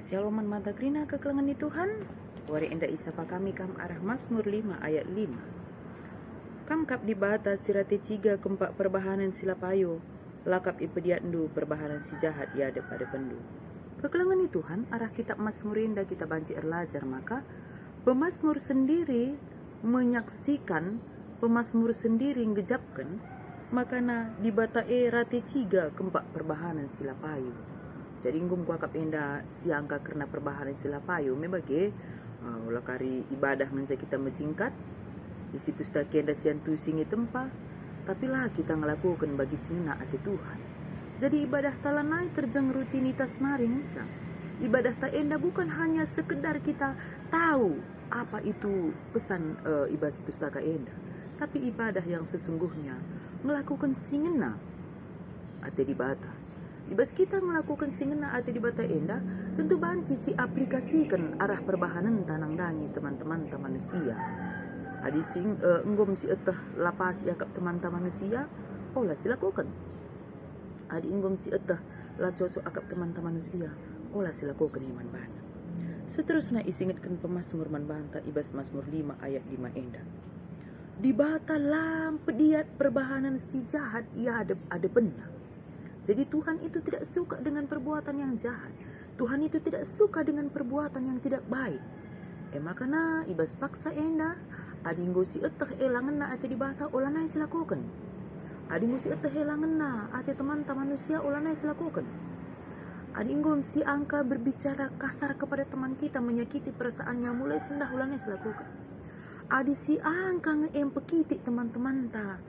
Shalom matagrina kekelengan di Tuhan. Wari enda isapa kami kam arah Mazmur 5 ayat 5. Kam kap di bata sirate ciga kempak perbahanan sila payo. Lakap ipediatndu perbahanan si jahat ya pada pendu. Kekelengan di Tuhan arah kitab Mazmur indah kita banci erlajar, maka pemazmur sendiri menyaksikan, pemazmur sendiri ngejapkan makana di bata rate ciga kempak perbahanan sila payo. Jadi ngum kuakap enda siangka karena perbahanan sila payo membagi ulah kari ibadah menja kita menjingkat isi pustaka enda sian tu singi tempa tapi lah kita ngelakukan bagi sina ati Tuhan. Jadi ibadah talanai terjang rutinitas nari ngencang. Ibadah ta enda bukan hanya sekedar kita tahu apa itu pesan ibadah pustaka enda, tapi ibadah yang sesungguhnya melakukan singena ati di bata. Ibas kita melakukan singena ati di bata enda, tentu banci si aplikasikan arah perbahanan tanang dangi teman-teman manusia. Adi sing enggom si etah lapas yakap teman-teman manusia, olah silakukan. Adi enggom si etah la cocok akap teman-teman manusia, olah silakukan iman bana. Seterusnya isingitkan pemazmur man banta ibas Mazmur 5 ayat 5 enda. Di bata lam pediat perbahanan si jahat ia ada benar. Jadi Tuhan itu tidak suka dengan perbuatan yang jahat. Tuhan itu tidak suka dengan perbuatan yang tidak baik. Makana ibas paksa enda, adinggo si etah elangan na ati di bata olanai silakukan. Adinggo si etah elangan na ati teman-teman manusia olanai silakukan. Adinggo si angka berbicara kasar kepada teman kita, menyakiti perasaannya, mulai sendah olanai silakukan. Adi si angka ngeempekiti teman-teman ta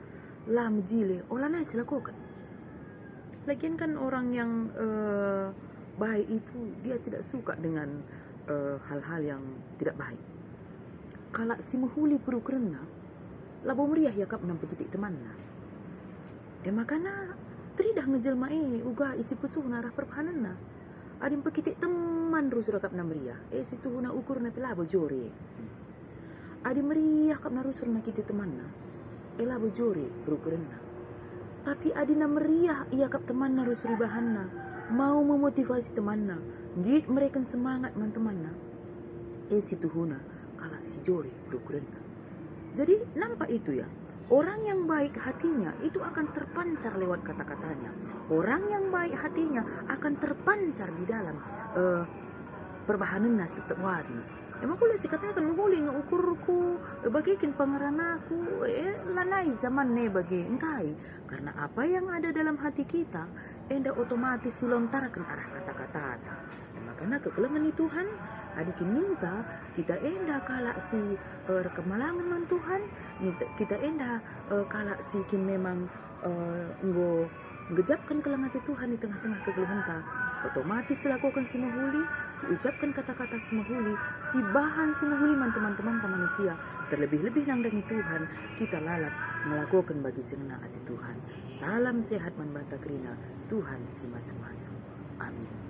lam jile olanai silakukan. Lagian kan orang yang baik itu dia tidak suka dengan hal-hal yang tidak baik. Kalau si muhuli puru kerena labo meriah yakap nampak titik temanna. Makana teridah ngejelma uga isi pesuh narah perbahananna. Adim pekitik teman ru sudah kap namriah. Situ huna ukur na pelabo jore. Adim meriah kap narusur na kiti temanna. Labo jore puru kerena. Tapi adina meriah ia kap teman na rusuri bahanna, mau memotivasi temanna, git mereka semangat man temanna. Situ huna kala si jore berukuranna. Jadi nampak itu ya, orang yang baik hatinya itu akan terpancar lewat kata-katanya. Orang yang baik hatinya akan terpancar di dalam perbahananna setiap wari. Emang kuliah si katakan huli ngeukurku bagikin pangeranaku lanai zaman ne bagi engkai, karena apa yang ada dalam hati kita enda otomatis silontarkan arah kata-kata. Makanya kekelengan Tuhan adikin minta kita enda kalak si kemalangan man Tuhan, kita enda kalak si kin memang ngejapkan kelengati Tuhan di tengah-tengah kegeluhan ta, otomatis lakukan si mahuli, si ucapkan kata-kata si mahuli, si bahan si mahuli man teman-teman manusia, terlebih-lebih nang dangi Tuhan kita lalap melakukan bagi senang hati Tuhan. Salam sehat man banta krina, Tuhan si masuk-masuk. Amin.